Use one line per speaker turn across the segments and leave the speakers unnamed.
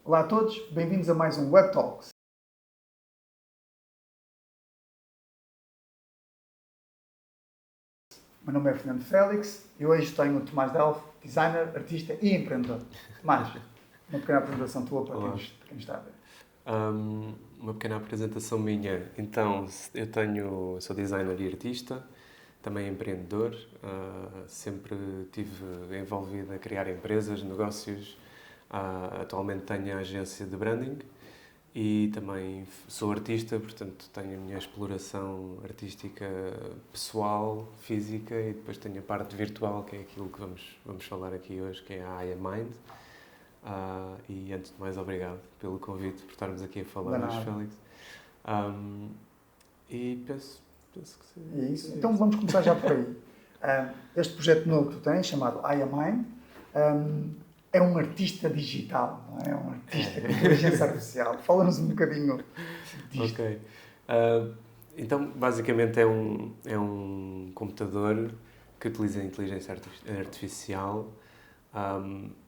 Olá a todos, bem-vindos a mais um Web Talks. Meu nome é Fernando Félix e hoje tenho o Tomás Delf, designer, artista e empreendedor. Tomás, uma pequena apresentação tua para quem está a ver.
Uma pequena apresentação minha. Então, sou designer e artista, também empreendedor. Sempre estive envolvido a criar empresas, negócios. Atualmente tenho a agência de branding e também sou artista, portanto tenho a minha exploração artística pessoal, física, e depois tenho a parte virtual, que é aquilo que vamos falar aqui hoje, que é a Aya Mind. E antes de mais, obrigado pelo convite, por estarmos aqui a falar hoje, Félix. E penso que sim.
É isso. Então vamos começar já por aí. Este projeto novo que tu tens, chamado Aya Mind, é um artista digital, não é? É um artista com inteligência artificial. Fala-nos um bocadinho disto.
Ok. Então, basicamente, é um computador que utiliza a inteligência artificial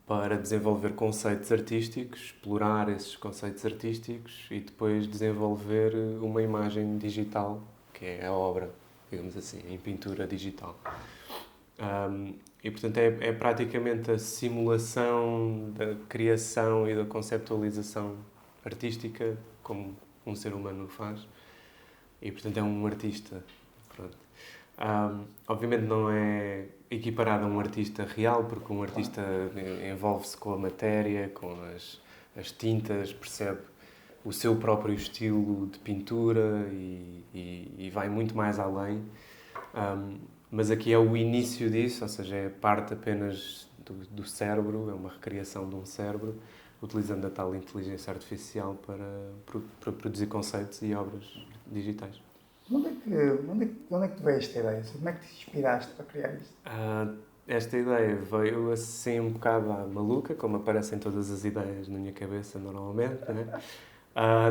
para desenvolver conceitos artísticos, explorar esses conceitos artísticos e depois desenvolver uma imagem digital, que é a obra, digamos assim, em pintura digital. E, portanto, é praticamente a simulação da criação e da conceptualização artística como um ser humano faz. E, portanto, é um artista. Pronto. Obviamente não é equiparado a um artista real, porque um artista envolve-se com a matéria, com as tintas, percebe o seu próprio estilo de pintura e vai muito mais além. Mas aqui é o início disso, ou seja, é parte apenas do cérebro, é uma recriação de um cérebro, utilizando a tal inteligência artificial para produzir conceitos e obras digitais.
Onde é que tu veio esta ideia? Como é que te inspiraste para criar isto?
Esta ideia veio assim um bocado maluca, como aparecem todas as ideias na minha cabeça normalmente, né?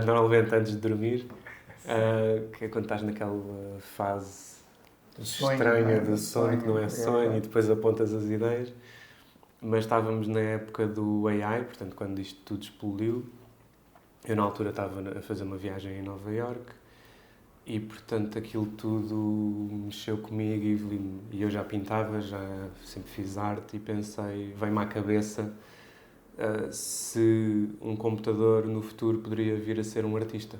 Normalmente antes de dormir, que é quando estás naquela fase estranha do sonho, que não é sonho, e depois apontas as ideias. Mas estávamos na época do AI, portanto, quando isto tudo explodiu. Eu, na altura, estava a fazer uma viagem em Nova Iorque e, portanto, aquilo tudo mexeu comigo e eu já pintava, já sempre fiz arte e pensei, veio-me à cabeça se um computador no futuro poderia vir a ser um artista.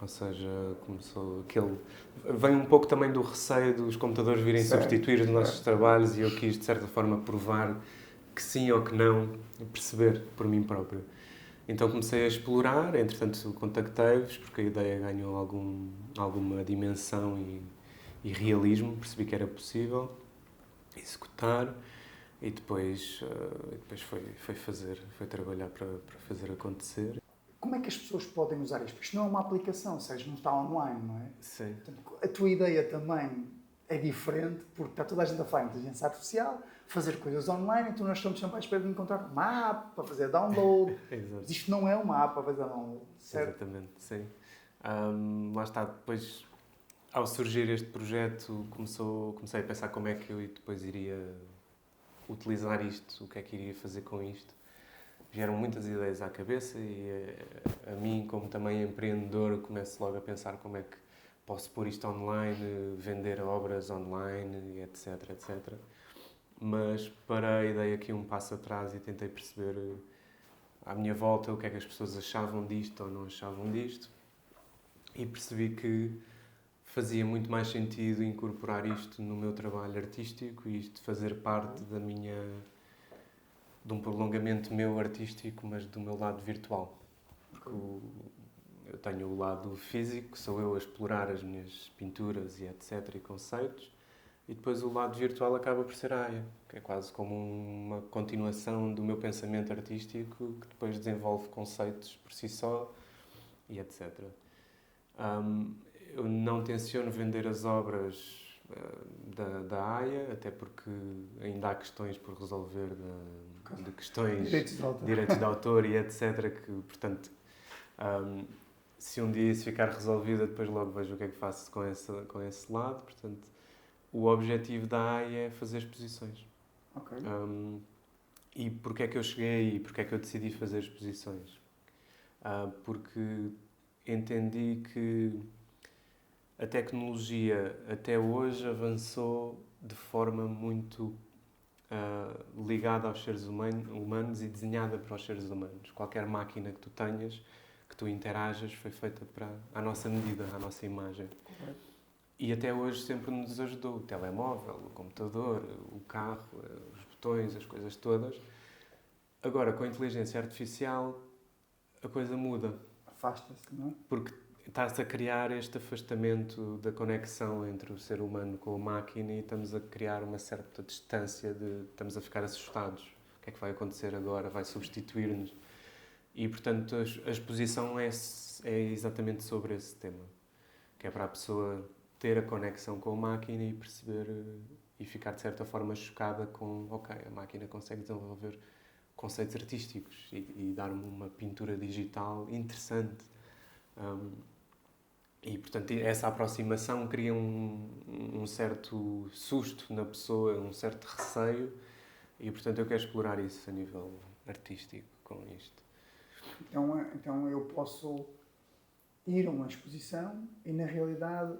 Ou seja, começou aquele... Vem um pouco também do receio dos computadores virem substituir os nossos trabalhos e eu quis, de certa forma, provar que sim ou que não, perceber por mim próprio. Então comecei a explorar, entretanto contactei-vos, porque a ideia ganhou alguma dimensão e realismo, percebi que era possível executar e depois foi trabalhar para fazer acontecer.
Como é que as pessoas podem usar isto? Isto não é uma aplicação, ou seja, não está online, não é?
Sim.
Portanto, a tua ideia também é diferente, porque está toda a gente a falar em inteligência artificial, fazer coisas online, então nós estamos sempre à espera de encontrar uma app para fazer download. Mas isto não é uma app para fazer download, certo?
Exatamente, sim. Lá está, depois, ao surgir este projeto, comecei a pensar como é que eu depois iria utilizar isto, o que é que iria fazer com isto. Vieram muitas ideias à cabeça e a mim, como também empreendedor, começo logo a pensar como é que posso pôr isto online, vender obras online, etc, etc. Mas parei, dei aqui um passo atrás e tentei perceber à minha volta o que é que as pessoas achavam disto ou não achavam disto e percebi que fazia muito mais sentido incorporar isto no meu trabalho artístico e isto fazer parte de um prolongamento meu artístico, mas do meu lado virtual. Porque eu tenho o lado físico, sou eu a explorar as minhas pinturas e etc. e conceitos, e depois o lado virtual acaba por ser a Aya, que é quase como uma continuação do meu pensamento artístico, que depois desenvolve conceitos por si só e etc. Eu não tenciono vender as obras da Aya, até porque ainda há questões por resolver de questões direitos de autor e etc. Que, portanto, se um dia isso ficar resolvido, depois logo vejo o que é que faço com esse lado. Portanto, o objetivo da Aya é fazer exposições.
Okay.
E porquê é que eu cheguei aí? Porquê é que eu decidi fazer exposições? porque entendi que a tecnologia até hoje avançou de forma muito ligada aos seres humanos e desenhada para os seres humanos. Qualquer máquina que tu tenhas, que tu interajas, foi feita à nossa medida, à nossa imagem. E até hoje sempre nos ajudou. O telemóvel, o computador, o carro, os botões, as coisas todas. Agora, com a inteligência artificial, a coisa muda.
Afasta-se, não é?
Porque está-se a criar este afastamento da conexão entre o ser humano com a máquina e estamos a criar uma certa distância estamos a ficar assustados. O que é que vai acontecer agora? Vai substituir-nos? E, portanto, a exposição é exatamente sobre esse tema. Que é para a pessoa ter a conexão com a máquina e perceber e ficar, de certa forma, chocada com a máquina consegue desenvolver conceitos artísticos e dar-me uma pintura digital interessante. E, portanto, essa aproximação cria um certo susto na pessoa, um certo receio, e, portanto, eu quero explorar isso a nível artístico com isto.
Então eu posso ir a uma exposição e, na realidade,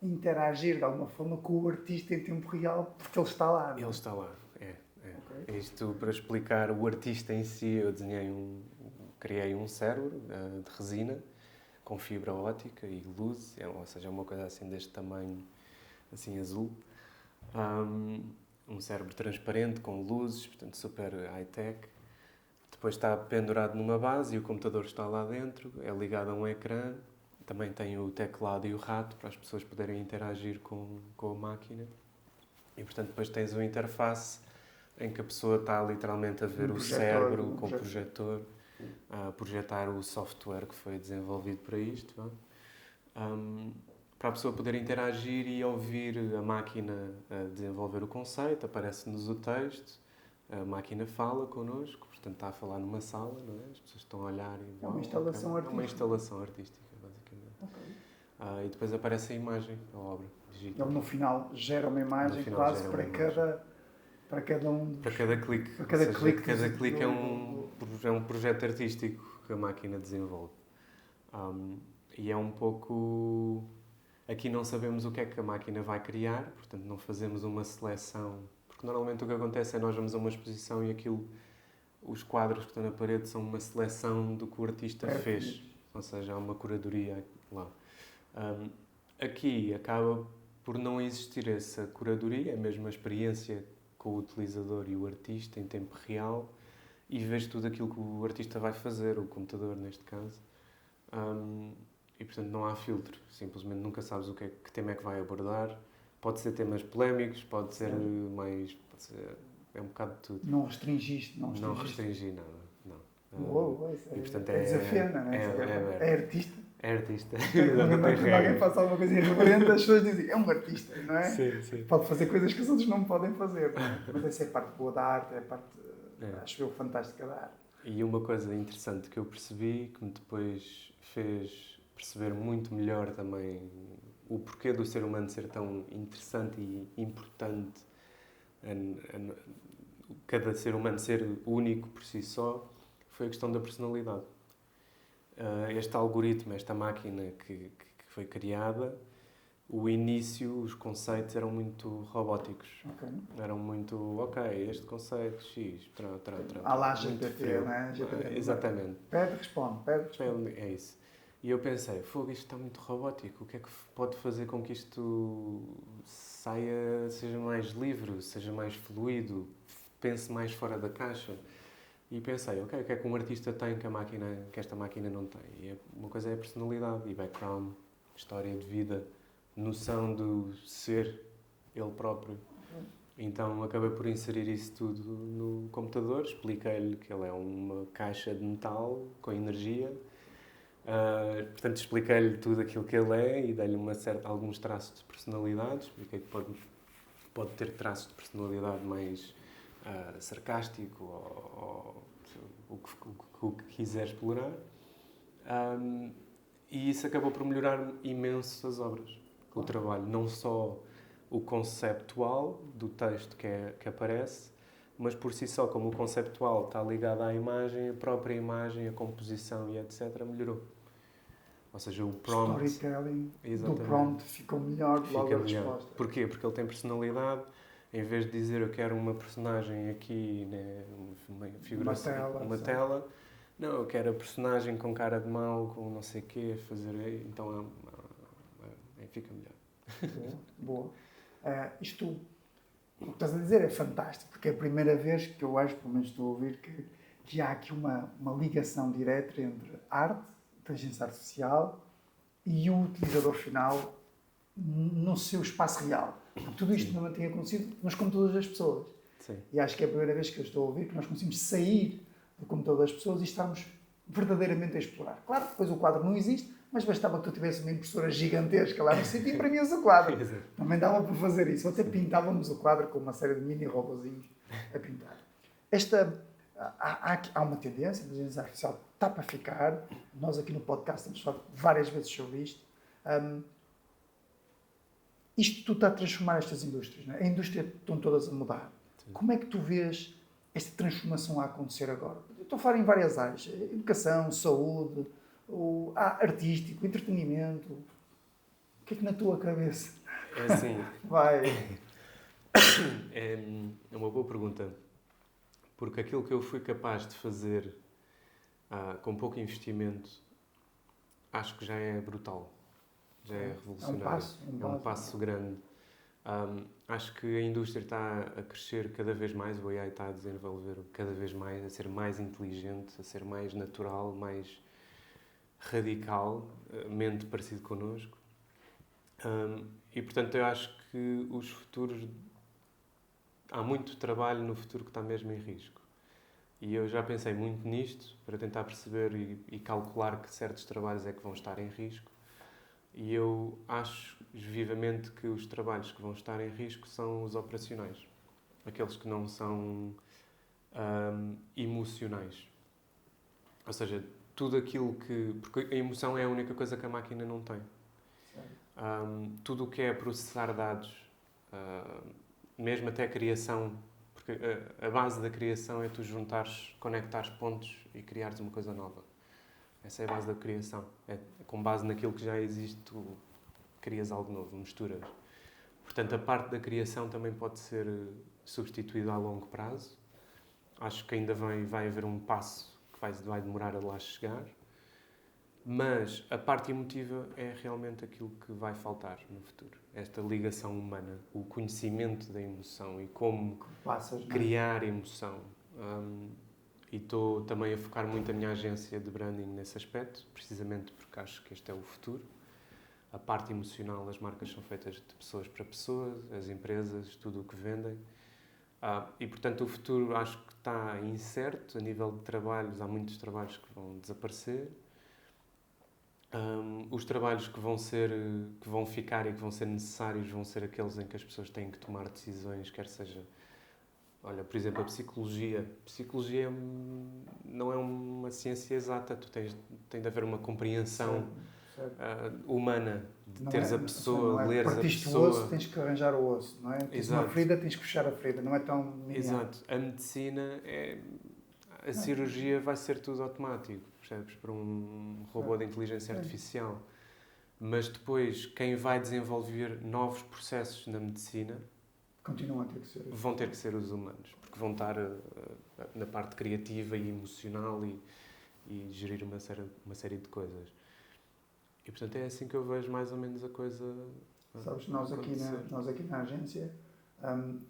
interagir de alguma forma com o artista em tempo real, porque ele está lá. Não é?
Ele está lá, é.
Okay.
Isto para explicar o artista em si, eu criei um cérebro de resina, com fibra óptica e luz, ou seja, é uma coisa assim deste tamanho, assim azul. Um cérebro transparente, com luzes, portanto super high-tech. Depois está pendurado numa base e o computador está lá dentro, é ligado a um ecrã. Também tem o teclado e o rato para as pessoas poderem interagir com a máquina. E, portanto, depois tens uma interface em que a pessoa está literalmente a ver o cérebro com o projetor, a projetar o software que foi desenvolvido para isto, para a pessoa poder interagir e ouvir a máquina a desenvolver o conceito. Aparece-nos o texto, a máquina fala connosco, portanto está a falar numa sala, não é? As pessoas estão a olhar e
é uma instalação artística.
É uma instalação artística, basicamente.
Okay.
E depois aparece a imagem, a obra digital.
Ele no final gera uma imagem quase para cada um dos...
Para cada clique.
Para cada clique.
Cada clique é um projeto artístico que a máquina desenvolve. E é um pouco... Aqui não sabemos o que é que a máquina vai criar, portanto não fazemos uma seleção. Porque normalmente o que acontece é nós vamos a uma exposição e os quadros que estão na parede são uma seleção do que o artista fez. Ou seja, há uma curadoria lá. Aqui acaba por não existir essa curadoria, é mesmo a experiência com o utilizador e o artista em tempo real, e vês tudo aquilo que o artista vai fazer, o computador neste caso. E portanto não há filtro, simplesmente nunca sabes que tema é que vai abordar. Pode ser temas polémicos, pode ser mais... é um bocado de tudo.
Não restringiste?
Não restringi nada, não.
E, portanto, é desafiante, não é? É artista.
É artista.
Quando alguém faz alguma coisa irreverente, as pessoas dizem, é um artista, não é?
Sim.
Pode fazer coisas que os outros não podem fazer. Não é? Mas essa é a parte boa da arte, é a parte, acho eu, fantástica da arte.
E uma coisa interessante que eu percebi, que me depois fez perceber muito melhor também o porquê do ser humano ser tão interessante e importante, cada ser humano ser único por si só, foi a questão da personalidade. Este algoritmo, esta máquina que foi criada, o início, os conceitos eram muito robóticos.
Okay.
Eram muito, este conceito, X,
Há lá GPT, não é? GPT,
exatamente.
Pede, responde.
É isso. E eu pensei, isto está muito robótico, o que é que pode fazer com que isto seja mais livre, seja mais fluido, pense mais fora da caixa? E pensei, o que é que um artista tem que esta máquina não tem? E uma coisa é a personalidade e background, história de vida, noção do ser ele próprio. Então acabei por inserir isso tudo no computador, expliquei-lhe que ele é uma caixa de metal com energia. Portanto, expliquei-lhe tudo aquilo que ele é e dei-lhe alguns traços de personalidade. Expliquei que pode ter traços de personalidade mais sarcástico ou o que quiser explorar. E isso acabou por melhorar imenso as obras, o trabalho. Não só o conceptual do texto que aparece, mas por si só, como o conceptual está ligado à imagem, a própria imagem, a composição e etc. melhorou. Ou seja, o prompt...
Storytelling do
Exatamente.
prompt ficou melhor logo
Fica
a
melhor.
resposta.
Porquê? Porque ele tem personalidade. Em vez de dizer eu quero uma personagem aqui, né, uma figuração, uma tela, não, eu quero a personagem com cara de mau, com não sei o quê, fazer... Então fica melhor.
Boa. Isto, o que estás a dizer é fantástico, porque é a primeira vez que eu acho, pelo menos estou a ouvir, que há aqui uma ligação direta entre arte, inteligência artificial e o utilizador final no seu espaço real. Porque tudo isto não tem acontecido nos computadores das pessoas.
Sim.
E acho que é a primeira vez que eu estou a ouvir que nós conseguimos sair do computador das pessoas e estamos verdadeiramente a explorar. Claro, depois o quadro não existe, mas bastava que tu tivesse uma impressora gigantesca lá no sítio e imprimias o quadro. Também dava para fazer isso. Ou até pintávamos o quadro com uma série de mini robozinhos a pintar. Há uma tendência, a inteligência artificial está para ficar. Nós aqui no podcast temos falado várias vezes sobre isto. Isto tudo está a transformar estas indústrias. Não é? A indústria estão todas a mudar. Sim. Como é que tu vês esta transformação a acontecer agora? Eu estou a falar em várias áreas. Educação, saúde, artístico, entretenimento. O que é que na tua cabeça?
É assim...
Vai.
É uma boa pergunta. Porque aquilo que eu fui capaz de fazer com pouco investimento, acho que já é brutal. Já é revolucionário. É um passo grande. Acho que a indústria está a crescer cada vez mais, o AI está a desenvolver cada vez mais, a ser mais inteligente, a ser mais natural, mais radical, mente parecido connosco. E, portanto, eu acho que os futuros... Há muito trabalho no futuro que está mesmo em risco. E eu já pensei muito nisto, para tentar perceber e calcular que certos trabalhos é que vão estar em risco. E eu acho vivamente que os trabalhos que vão estar em risco são os operacionais. Aqueles que não são emocionais. Ou seja, tudo aquilo que... Porque a emoção é a única coisa que a máquina não tem. Tudo o que é processar dados, mesmo até a criação, porque a base da criação é tu conectares pontos e criares uma coisa nova. Essa é a base da criação. É com base naquilo que já existe, tu crias algo novo, misturas. Portanto, a parte da criação também pode ser substituída a longo prazo. Acho que ainda vai haver um passo que vai demorar a lá chegar. Mas a parte emotiva é realmente aquilo que vai faltar no futuro. Esta ligação humana, o conhecimento da emoção e como criar emoção. E estou também a focar muito a minha agência de branding nesse aspecto, precisamente porque acho que este é o futuro. A parte emocional, as marcas são feitas de pessoas para pessoas, as empresas, tudo o que vendem. E, portanto, o futuro acho que está incerto a nível de trabalhos. Há muitos trabalhos que vão desaparecer. Os trabalhos que vão ficar e que vão ser necessários vão ser aqueles em que as pessoas têm que tomar decisões, quer seja... Olha, por exemplo, a psicologia. A psicologia não é uma ciência exata. Tem de haver uma compreensão humana de teres a pessoa, leres a pessoa.
O osso, tens que arranjar o osso, não é? Tens uma ferida, tens que fechar a ferida. Não é tão linear.
Exato. A medicina a cirurgia vai ser tudo automático, percebes? Por um robô de inteligência artificial. Mas depois, quem vai desenvolver novos processos na medicina vão ter que ser os humanos, porque vão estar na parte criativa e emocional e gerir uma série de coisas. E, portanto, é assim que eu vejo mais ou menos a coisa.
Sabes, nós aqui na agência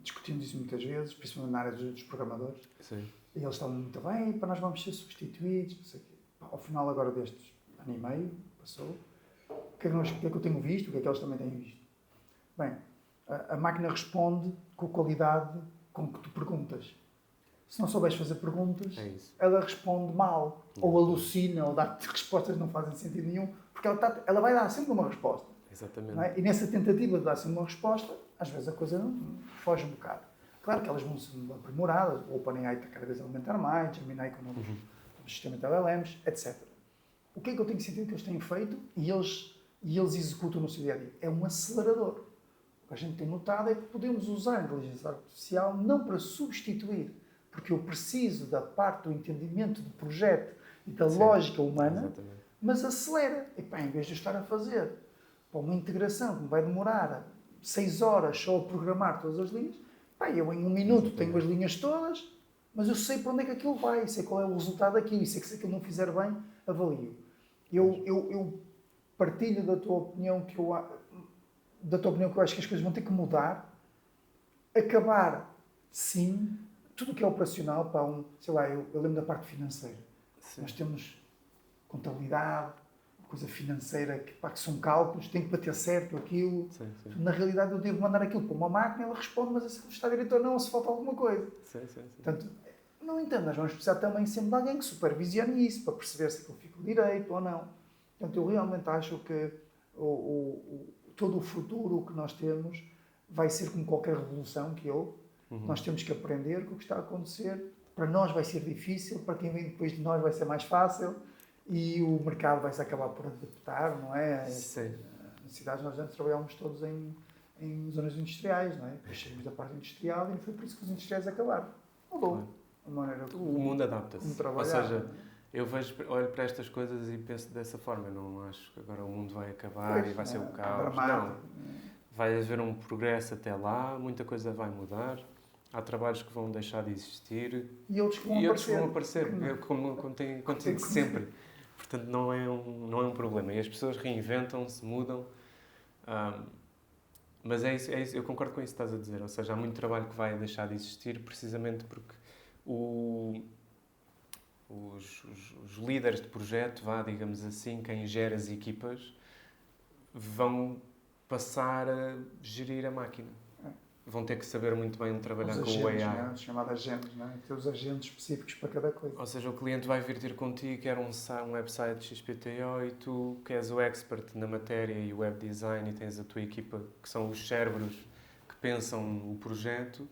discutimos isso muitas vezes, principalmente na área dos programadores.
Sim.
E eles estão muito bem, para nós vamos ser substituídos, não sei o quê. Ao final agora destes ano e meio, passou, o que é que eu tenho visto, o que é que eles também têm visto? Bem, a máquina responde com a qualidade com que tu perguntas. Se não souberes fazer perguntas, ela responde mal, ou alucina, ou dá-te respostas que não fazem sentido nenhum, porque ela vai dar sempre uma resposta.
Exatamente.
Não é? E nessa tentativa de dar sempre uma resposta, às vezes a coisa foge um bocado. Claro que elas vão sendo aprimoradas, o OpenAI está cada vez a aumentar mais, Gemini com novos sistemas de LLMs, etc. O que é que eu tenho sentido que eles têm feito e eles executam no seu dia-a-dia? É um acelerador. O que a gente tem notado é que podemos usar a inteligência artificial não para substituir, porque eu preciso da parte do entendimento do projeto e da lógica humana,
exatamente.
mas acelera. E pá, em vez de eu estar a fazer uma integração que me vai demorar 6 horas só a programar todas as linhas, pá, eu em 1 minuto tenho as linhas todas, mas eu sei para onde é que aquilo vai, sei qual é o resultado daquilo, e sei que se aquilo não fizer bem, avalio. Eu partilho da tua opinião que eu acho que as coisas vão ter que mudar, acabar, sim, tudo o que é operacional para sei lá, eu lembro da parte financeira. Sim. Nós temos contabilidade, coisa financeira, que são cálculos, tem que bater certo aquilo.
Sim.
Na realidade, eu devo mandar aquilo para uma máquina, ela responde, mas se está direito ou não, ou se falta alguma coisa.
Sim.
Portanto, não entendo, nós vamos precisar também sempre de alguém que supervisione isso, para perceber se aquilo fica direito ou não. Portanto, eu realmente acho que todo o futuro que nós temos vai ser como qualquer revolução que houve. Nós temos que aprender com o que está a acontecer. Para nós vai ser difícil, para quem vem depois de nós vai ser mais fácil e o mercado vai se acabar por adaptar, não é?
Sim.
Nas cidades nós antes trabalhávamos todos em zonas industriais, não é? Depois saímos da parte industrial e foi por isso que os industriais acabaram. Mudou.
O mundo adapta-se. Ou seja, eu olho para estas coisas e penso dessa forma. Eu não acho que agora o mundo vai acabar e vai ser o caos. Não. Vai haver um progresso até lá, muita coisa vai mudar. Há trabalhos que vão deixar de existir
e outros que vão aparecer.
Como acontece sempre. Portanto, não é um problema. E as pessoas reinventam-se, mudam. Mas é isso, eu concordo com isso que estás a dizer. Ou seja, há muito trabalho que vai deixar de existir precisamente porque os líderes de projeto, digamos assim, quem gera as equipas, vão passar a gerir a máquina. Vão ter que saber muito bem trabalhar com o AI.
Né? Os chamados agentes, não é? Ter os agentes específicos para cada coisa.
Ou seja, o cliente vai vir ter contigo, quer um website XPTO e tu, que és o expert na matéria e o web design e tens a tua equipa, que são os cérebros que pensam o projeto,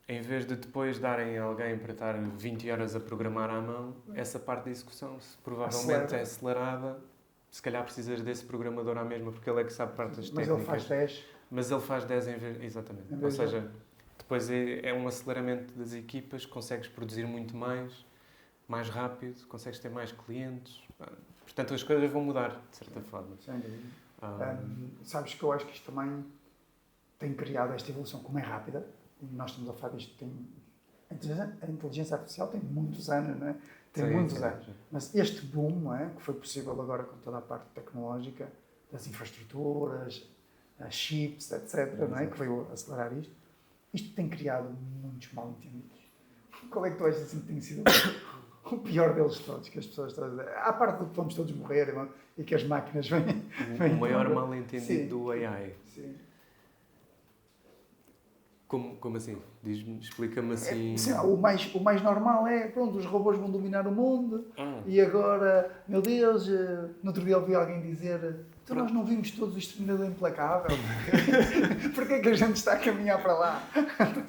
em vez de depois darem a alguém para estar 20 horas a programar à mão, essa parte da execução provavelmente é acelerada. Se calhar precisas desse programador à mesma, porque ele é que sabe partes técnicas.
Mas ele faz 10.
Mas ele faz 10 em vez... Exatamente. Ou seja, depois é um aceleramento das equipas, consegues produzir muito mais rápido, consegues ter mais clientes. Portanto, as coisas vão mudar, de certa forma.
Sem dúvida. Sabes que eu acho que isto também tem criado esta evolução, como é rápida, e nós estamos a falar disto, a inteligência artificial tem muitos anos, não é? Tem muitos anos. Mas este boom, não é? Que foi possível agora com toda a parte tecnológica, das infraestruturas, as chips, etc., não é? Que veio acelerar isto tem criado muitos mal-entendidos. Qual é que tu achas assim, que tem sido o pior deles todos, que as pessoas estão a dizer? À parte de que vamos todos morrer e que as máquinas vêm...
O maior mal-entendido do AI.
Sim.
Como assim? Diz-me, explica-me assim...
Sim, o mais normal é, pronto, os robôs vão dominar o mundo e agora, meu Deus, no outro dia ouvi alguém dizer, então nós não vimos todos o Exterminador Implacável? Porquê é que a gente está a caminhar para lá?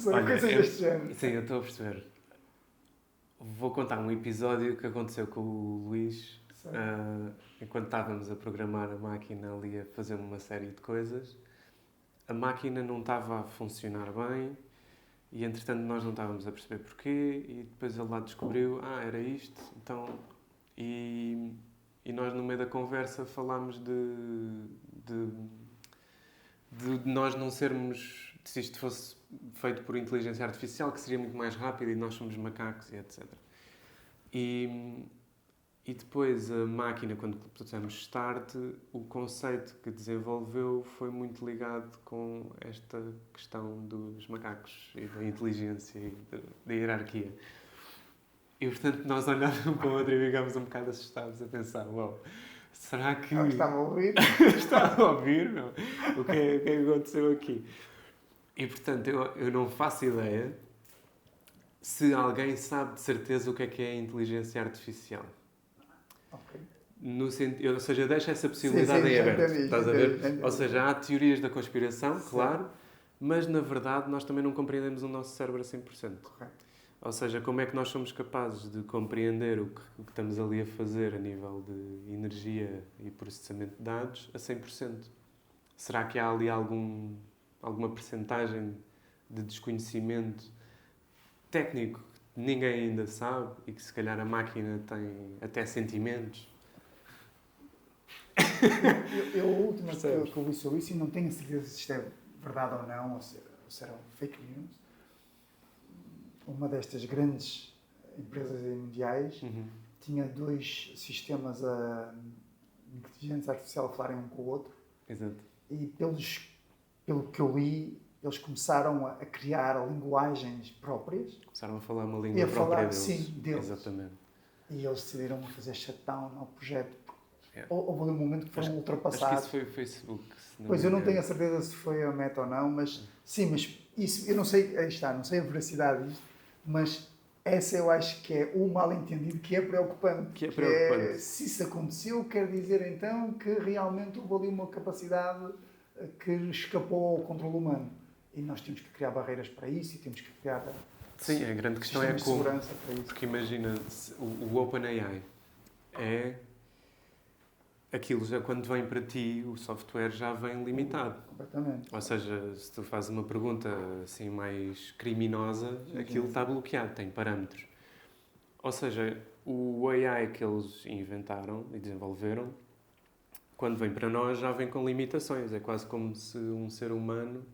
Olha, coisas deste género.
Sim, eu estou a perceber. Vou contar um episódio que aconteceu com o Luís, enquanto estávamos a programar a máquina ali a fazer uma série de coisas. A máquina não estava a funcionar bem e, entretanto, nós não estávamos a perceber porquê e depois ele lá descobriu, era isto, então... E nós, no meio da conversa, falámos de nós não sermos... Se isto fosse feito por inteligência artificial, que seria muito mais rápido e nós somos macacos e etc. E depois a máquina, quando pusemos start, o conceito que desenvolveu foi muito ligado com esta questão dos macacos e da inteligência e da hierarquia. E, portanto, nós olhávamos para o outro e ficámos um bocado assustados a pensar, será que...
Estava a ouvir?
Estava a ouvir, meu? O que é que aconteceu aqui? E, portanto, eu não faço ideia se alguém sabe de certeza o que é a inteligência artificial.
Okay.
Ou seja, deixa essa possibilidade em aberto. Estás a ver?
Entendi.
Ou seja, há teorias da conspiração, claro, mas na verdade nós também não compreendemos o nosso cérebro a 100%.
Correto.
Ou seja, como é que nós somos capazes de compreender o que estamos ali a fazer a nível de energia e processamento de dados a 100%? Será que há ali algum alguma percentagem de desconhecimento técnico que ninguém ainda sabe e que se calhar a máquina tem até sentimentos.
Eu, a última que eu li sobre isso, e não tenho a certeza se isto é verdade ou não, ou se era fake news, uma destas grandes empresas mundiais tinha 2 sistemas de inteligência artificial a falarem um com o outro.
Exato.
E pelo que eu li, eles começaram a criar linguagens próprias.
Começaram a falar uma língua
a
própria
falar,
deles.
sim, deles.
Exatamente.
E eles decidiram fazer shutdown ao projeto.
Yeah.
Houve um momento que foram ultrapassados.
Acho que isso foi o Facebook.
Pois eu não tenho a certeza se foi a Meta ou não, mas sim, mas isso, eu não sei, aí está, não sei a veracidade disto, mas essa eu acho que é o mal-entendido que é preocupante.
Que é preocupante.
Se isso aconteceu, quer dizer então que realmente houve ali uma capacidade que escapou ao controle humano. E nós temos que criar barreiras para isso e temos que criar
sim, a grande questão é
de
como.
segurança para isso.
Porque imagina, o OpenAI é aquilo já quando vem para ti, o software já vem limitado.
Completamente.
Ou seja, se tu fazes uma pergunta assim mais criminosa, aquilo está bloqueado, tem parâmetros. Ou seja, o AI que eles inventaram e desenvolveram, quando vem para nós, já vem com limitações. É quase como se um ser humano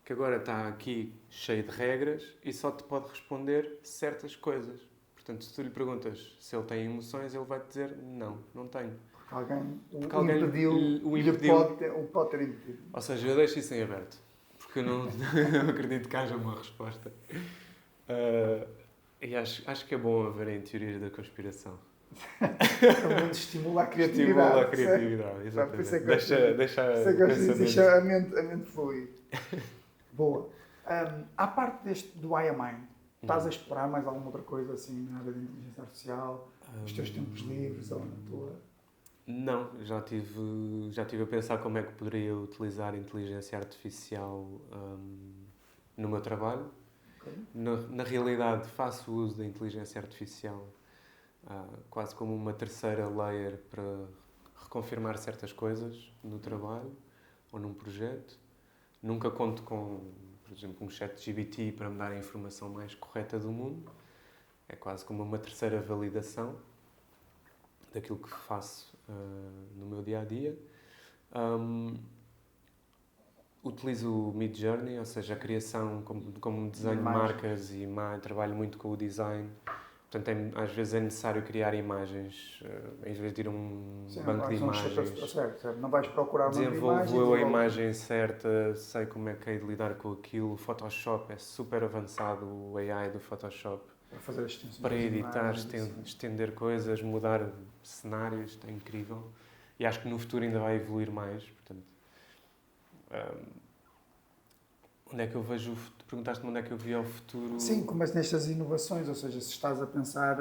que agora está aqui cheio de regras e só te pode responder certas coisas. Portanto, se tu lhe perguntas se ele tem emoções, ele vai te dizer não, não tenho.
Porque alguém o pode ter impedido.
Ou seja, eu deixo isso em aberto, porque eu não acredito que haja uma resposta. E acho que é bom haverem teorias da conspiração.
Pelo menos estimula a criatividade.
Estimula a criatividade, exatamente.
Deixa a mente fluir. Boa. À parte do IAMind, estás a explorar mais alguma outra coisa assim na área de inteligência artificial, nos teus tempos livres ou na tua...
Não, já tive a pensar como é que poderia utilizar a inteligência artificial no meu trabalho.
Okay.
Na realidade, faço uso da inteligência artificial quase como uma terceira layer para reconfirmar certas coisas no trabalho ou num projeto. Nunca conto com, por exemplo, um ChatGPT para me dar a informação mais correta do mundo. É quase como uma terceira validação daquilo que faço no meu dia-a-dia. Utilizo o Midjourney, ou seja, a criação como desenho de marcas e trabalho muito com o design. Portanto, às vezes é necessário criar imagens, em vez de ir a um banco de imagens.
Certo. Não vais procurar uma imagem.
Desenvolvo a imagem certa, sei como é que hei de lidar com aquilo. O Photoshop é super avançado, o AI do Photoshop.
Para fazer extensões.
Para editar, estender coisas, mudar cenários, é incrível. E acho que no futuro ainda vai evoluir mais. Portanto, onde é que eu vejo o futuro? Perguntaste-me onde é que eu via o futuro.
Sim, começo nestas inovações, ou seja, se estás a pensar.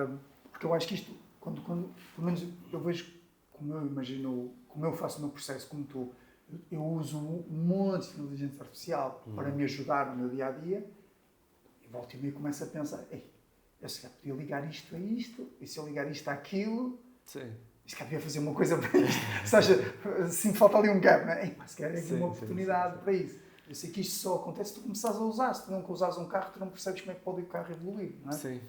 Porque eu acho que isto, quando pelo menos eu vejo como eu imagino, como eu faço o meu processo, como tu, eu uso um monte de inteligência artificial para me ajudar no meu dia a dia e volto e meio começo a pensar: ei, eu se calhar podia ligar isto a isto, e se eu ligar isto àquilo.
Sim.
Se calhar devia fazer uma coisa para isto. Ou seja, se me falta ali um gap, não é? Ei, se calhar é aqui uma oportunidade para isso. Eu sei que isto só acontece se tu começares a usar. Se tu nunca usares um carro, tu não percebes como é que pode o carro evoluir, não é?
Sim.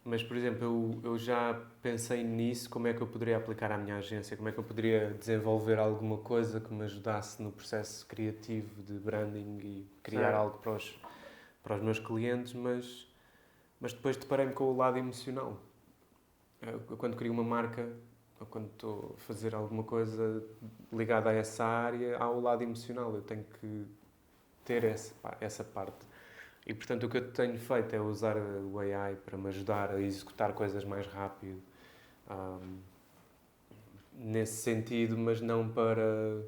Mas, por exemplo, eu já pensei nisso, como é que eu poderia aplicar à minha agência, como é que eu poderia desenvolver alguma coisa que me ajudasse no processo criativo de branding e criar algo para os meus clientes, mas depois deparei-me com o lado emocional. Eu, quando crio uma marca, ou quando estou a fazer alguma coisa ligada a essa área, há o lado emocional. Eu tenho que ter essa parte. E, portanto, o que eu tenho feito é usar o AI para me ajudar a executar coisas mais rápido. Nesse sentido, mas não para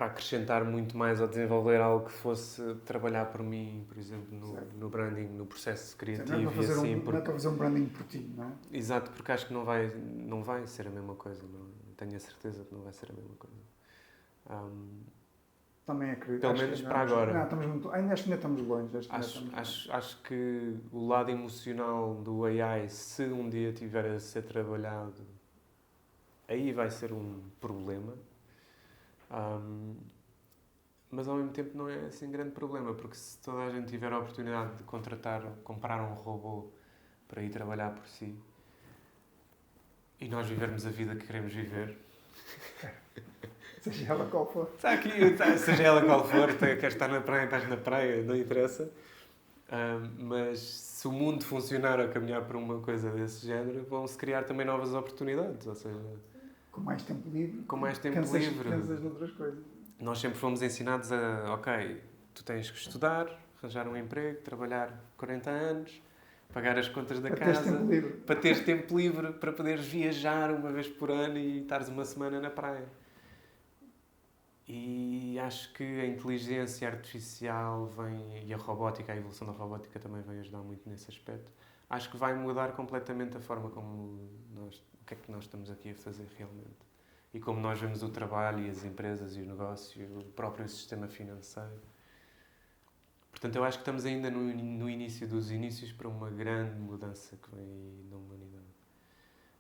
acrescentar muito mais ou desenvolver algo que fosse trabalhar por mim, por exemplo, no branding, no processo criativo.
Não é para fazer um branding por ti, não é?
Exato, porque acho que não vai ser a mesma coisa. Não, tenho a certeza que não vai ser a mesma coisa.
Também acredito.
Pelo menos para agora.
Não, acho que ainda estamos longe.
Acho que o lado emocional do AI, se um dia tiver a ser trabalhado, aí vai ser um problema. Mas ao mesmo tempo não é assim grande problema, porque se toda a gente tiver a oportunidade de comprar um robô para ir trabalhar por si e nós vivermos a vida que queremos viver,
Seja ela qual for.
está aqui, seja ela qual for, queres estar na praia, estás na praia, não interessa. Mas se o mundo funcionar a caminhar para uma coisa desse género, vão-se criar também novas oportunidades, ou seja,
Com mais tempo livre.
com mais tempo
Cansas
livre.
de outras coisas.
Nós sempre fomos ensinados a, ok, tu tens que estudar, arranjar um emprego, trabalhar 40 anos, pagar as contas da
Para teres
casa,
tempo livre.
para teres tempo livre, para poderes viajar uma vez por ano e estares uma semana na praia. E acho que a inteligência artificial e a robótica, a evolução da robótica também vai ajudar muito nesse aspecto. Acho que vai mudar completamente a forma como o que é que nós estamos aqui a fazer realmente. E como nós vemos o trabalho e as empresas e o negócio, o próprio sistema financeiro. Portanto, eu acho que estamos ainda no início dos inícios para uma grande mudança que vem aí na humanidade.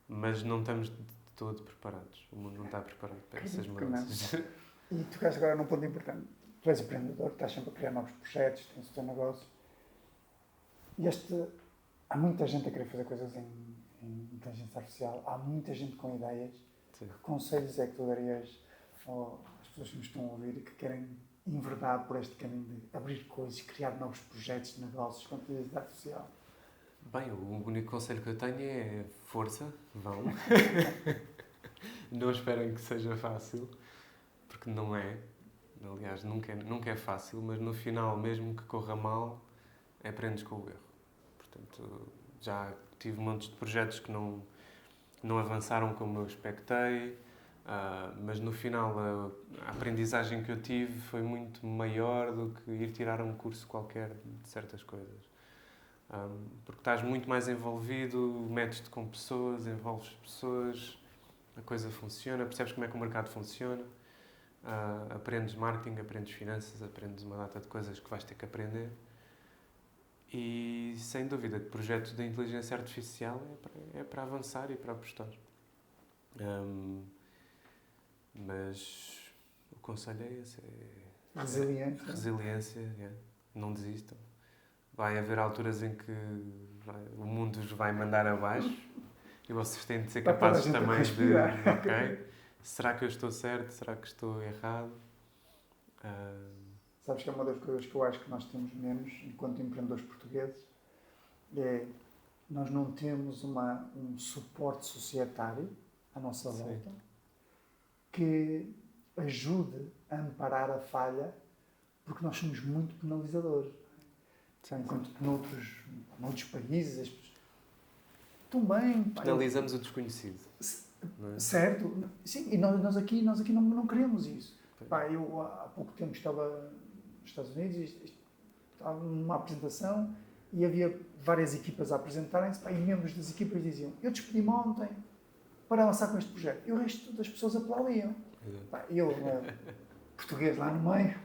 Mas não estamos de todo preparados. O mundo não está preparado para essas mudanças.
E tocaste agora num ponto importante. Tu és empreendedor, estás sempre a criar novos projetos, tens o teu negócio. E há muita gente a querer fazer coisas em inteligência artificial, há muita gente com ideias.
Sim.
Que conselhos é que tu darias às pessoas que nos estão a ouvir e que querem enverdar por este caminho de abrir coisas, criar novos projetos de negócios com inteligência artificial?
Bem, o único conselho que eu tenho é força, vão. Não esperem que seja fácil, porque não é. Aliás, nunca é fácil, mas no final, mesmo que corra mal, aprendes com o erro. Portanto, já tive montes de projetos que não avançaram como eu expectei, mas no final a aprendizagem que eu tive foi muito maior do que ir tirar um curso qualquer de certas coisas. Porque estás muito mais envolvido, metes-te com pessoas, envolves pessoas, a coisa funciona, percebes como é que o mercado funciona, aprendes marketing, aprendes finanças, aprendes uma data de coisas que vais ter que aprender. E sem dúvida que projetos de inteligência artificial é para avançar e para apostar. Mas o conselho é esse: resiliência, não desistam. Vai haver alturas em que o mundo vos vai mandar abaixo e vocês têm de ser capazes também de ok, será que eu estou certo? Será que estou errado?
Sabes que é uma das coisas que eu acho que nós temos menos enquanto empreendedores portugueses, nós não temos um suporte societário à nossa volta que ajude a amparar a falha, porque nós somos muito penalizadores. Enquanto que noutros países as pessoas estão bem.
Penalizamos o desconhecido.
Não é? Certo. Sim, e nós aqui não queremos isso. Eu há pouco tempo estava nos Estados Unidos e estava numa apresentação e havia várias equipas a apresentarem-se e membros das equipas diziam: eu despedi-me ontem para avançar com este projeto. E o resto das pessoas aplaudiam. Eu, português lá no meio,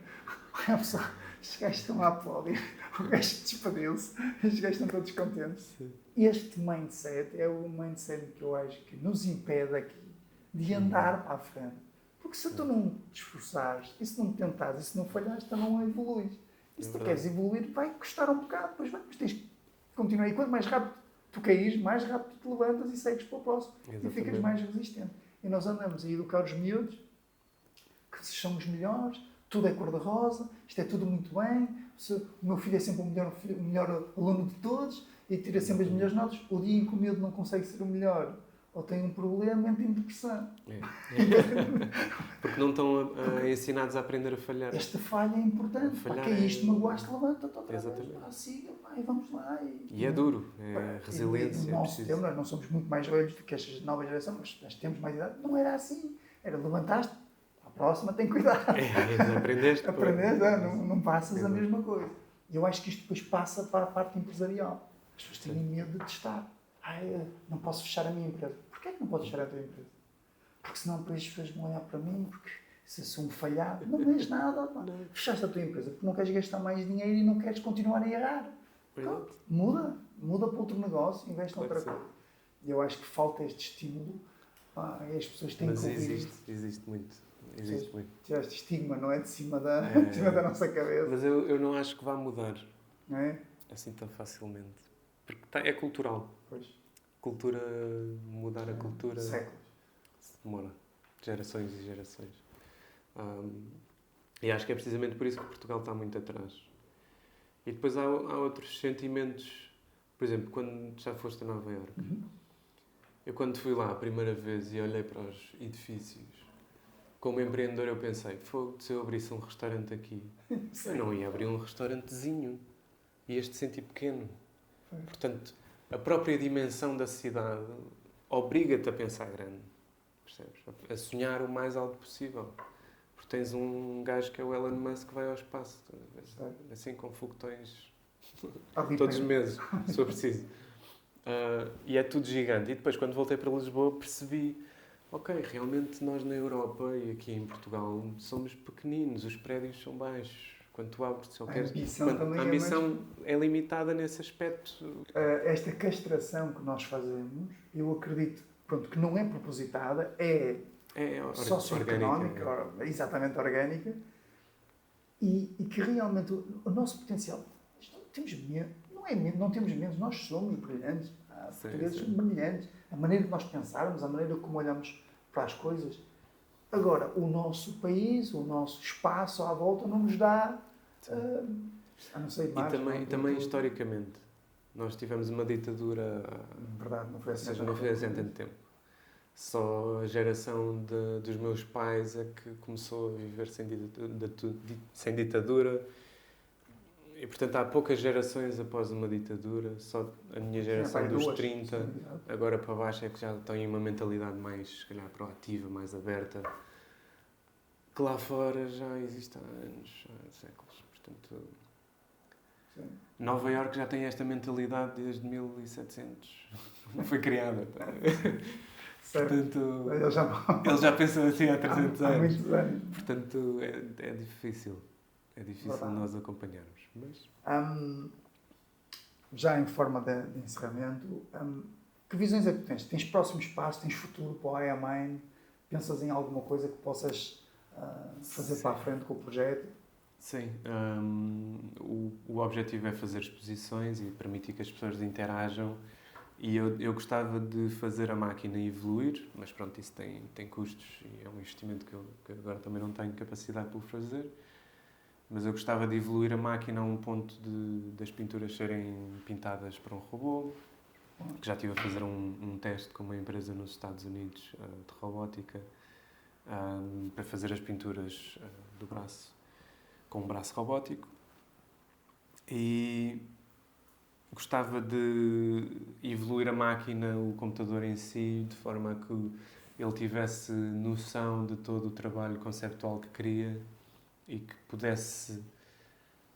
os gajos estão a aplaudir, o gajo despediu-se, os gajos estão todos contentes.
Sim.
Este mindset é o mindset que eu acho que nos impede aqui de andar para a frente. Porque se tu não te esforçares, e se não tentares, e se não falhares, tu não evoluís. E se tu queres evoluir, vai custar um bocado, mas tens que continuar. E quanto mais rápido tu caís, mais rápido tu te levantas e segues para o próximo. Exatamente. E ficas mais resistente. E nós andamos a educar os miúdos, que somos melhores, tudo é cor-de-rosa, isto é tudo muito bem, o meu filho é sempre o melhor aluno de todos e tira sempre as melhores notas. O dia em que o miúdo não consegue ser o melhor ou tem um problema, entra em depressão.
Porque não estão ensinados a aprender a falhar.
Esta falha é importante. Falhar que é isto, magoaste, levanta-te outra vez. Siga, vamos lá.
E é duro, é resiliência.
No nosso tempo, nós não somos muito mais velhos do que esta nova geração, mas nós temos mais idade. Não era assim. Era levantaste, a próxima tem cuidado.
Aprendeste.
Não passas a mesma coisa. E eu acho que isto depois passa para a parte empresarial. As pessoas têm medo de testar. Não posso fechar a minha empresa. Porquê que não podes fechar a tua empresa? Porque senão depois as pessoas vão olhar para mim, porque se eu sou um falhado, não vês nada. Fechaste a tua empresa porque não queres gastar mais dinheiro e não queres continuar a errar. Pronto, muda para outro negócio, investe noutra coisa. E eu acho que falta este estímulo. As pessoas têm que ouvir.
Existe muito. Existe muito.
Tiveste estigma, não é? De cima da,
É.
de cima da nossa cabeça.
Mas eu não acho que vá mudar
Não é?
assim tão facilmente. Porque é cultural.
Pois.
Cultura, mudar a cultura,
Séculos.
demora. Gerações e gerações. E acho que é precisamente por isso que Portugal está muito atrás. E depois há outros sentimentos. Por exemplo, quando já foste a Nova Iorque, eu quando fui lá a primeira vez e olhei para os edifícios, como empreendedor eu pensei, se eu abrisse um restaurante aqui, eu não ia abrir um restaurantezinho. Ia-te sentir pequeno. Portanto, a própria dimensão da cidade obriga-te a pensar grande. Percebes? A sonhar o mais alto possível. Porque tens um gajo que é o Elon Musk que vai ao espaço. Assim com foguetões todos os meses, se for preciso. E é tudo gigante. E depois, quando voltei para Lisboa, percebi, ok, realmente nós na Europa e aqui em Portugal somos pequeninos, os prédios são baixos. Quando tu abres, a ambição é limitada nesse aspecto.
Esta castração que nós fazemos, eu acredito, pronto, que não é propositada, é socioeconómica, exatamente orgânica, e que realmente o nosso potencial, temos medo, não temos medo, nós somos brilhantes, portugueses são brilhantes, a maneira que nós pensarmos, a maneira como olhamos para as coisas. Agora, o nosso país, o nosso espaço à volta não nos dá, não sei mais.
E também historicamente, nós tivemos uma ditadura,
verdade, não foi assim,
não foi assim há tanto tempo. Só a geração dos meus pais é que começou a viver sem ditadura. E, portanto, há poucas gerações após uma ditadura. Só a minha geração dos 30, agora para baixo, é que já têm uma mentalidade mais, se calhar, proativa, mais aberta. Que lá fora já existe há anos, há séculos. Portanto,
sim.
Nova Iorque já tem esta mentalidade desde 1700. Não foi criada. Portanto, ele já pensou assim há 300 anos.
Há muitos anos.
Portanto, é difícil. É difícil nós acompanharmos. Mas...
já em forma de encerramento, que visões é que tens? Tens próximos passos? Tens futuro para o IAMine? Pensas em alguma coisa que possas fazer para a frente com o projeto?
Sim. O objetivo é fazer exposições e permitir que as pessoas interajam. E eu gostava de fazer a máquina evoluir, mas pronto, isso tem custos e é um investimento que agora também não tenho capacidade para o fazer. Mas eu gostava de evoluir a máquina a um ponto das pinturas serem pintadas por um robô. Que já estive a fazer um teste com uma empresa nos Estados Unidos de robótica para fazer as pinturas do braço com um braço robótico. E gostava de evoluir a máquina, o computador em si, de forma a que ele tivesse noção de todo o trabalho conceptual que queria e que pudesse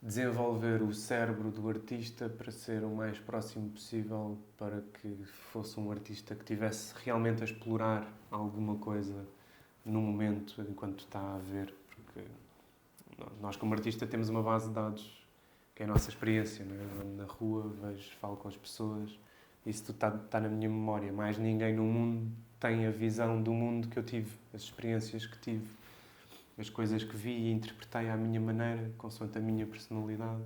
desenvolver o cérebro do artista para ser o mais próximo possível, para que fosse um artista que tivesse realmente a explorar alguma coisa no momento enquanto está a ver, porque nós como artista temos uma base de dados que é a nossa experiência, não é? Eu ando na rua, vejo, falo com as pessoas, isso tudo está na minha memória. Mais ninguém no mundo tem a visão do mundo que eu tive, as experiências que tive, as coisas que vi e interpretei à minha maneira, consoante a minha personalidade.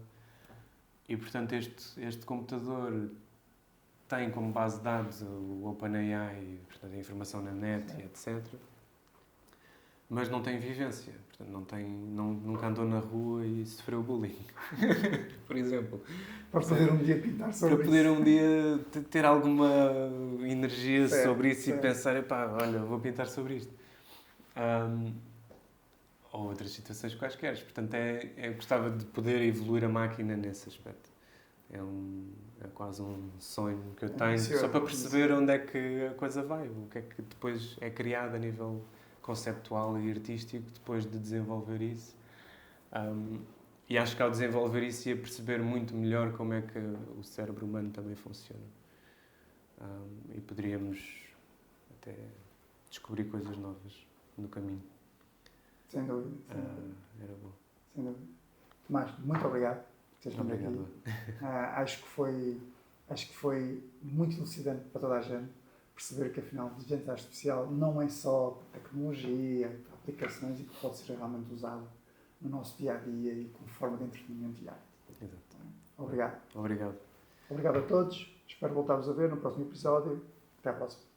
E, portanto, este computador tem como base de dados o OpenAI, portanto, a informação na net, e etc. Mas não tem vivência, portanto, nunca andou na rua e sofreu bullying, por exemplo.
Para poder um dia pintar sobre isso.
Para poder um dia ter alguma energia sobre isso e pensar, olha, vou pintar sobre isto. Ou outras situações quaisquer. Portanto, eu gostava de poder evoluir a máquina nesse aspecto. É quase um sonho que eu tenho, só para perceber onde é que a coisa vai, o que é que depois é criado a nível conceptual e artístico, depois de desenvolver isso. E acho que ao desenvolver isso ia perceber muito melhor como é que o cérebro humano também funciona. E poderíamos até descobrir coisas novas no caminho.
Sem dúvida.
Era bom.
Sem dúvida. Tomás, muito obrigado por teres vindo aqui. Acho que foi muito elucidante para toda a gente perceber que, afinal, a inteligência artificial não é só tecnologia, aplicações e que pode ser realmente usado no nosso dia-a-dia e como forma de entretenimento e arte.
Exato.
Obrigado.
Obrigado.
Obrigado a todos. Espero voltar-vos a ver no próximo episódio. Até à próxima.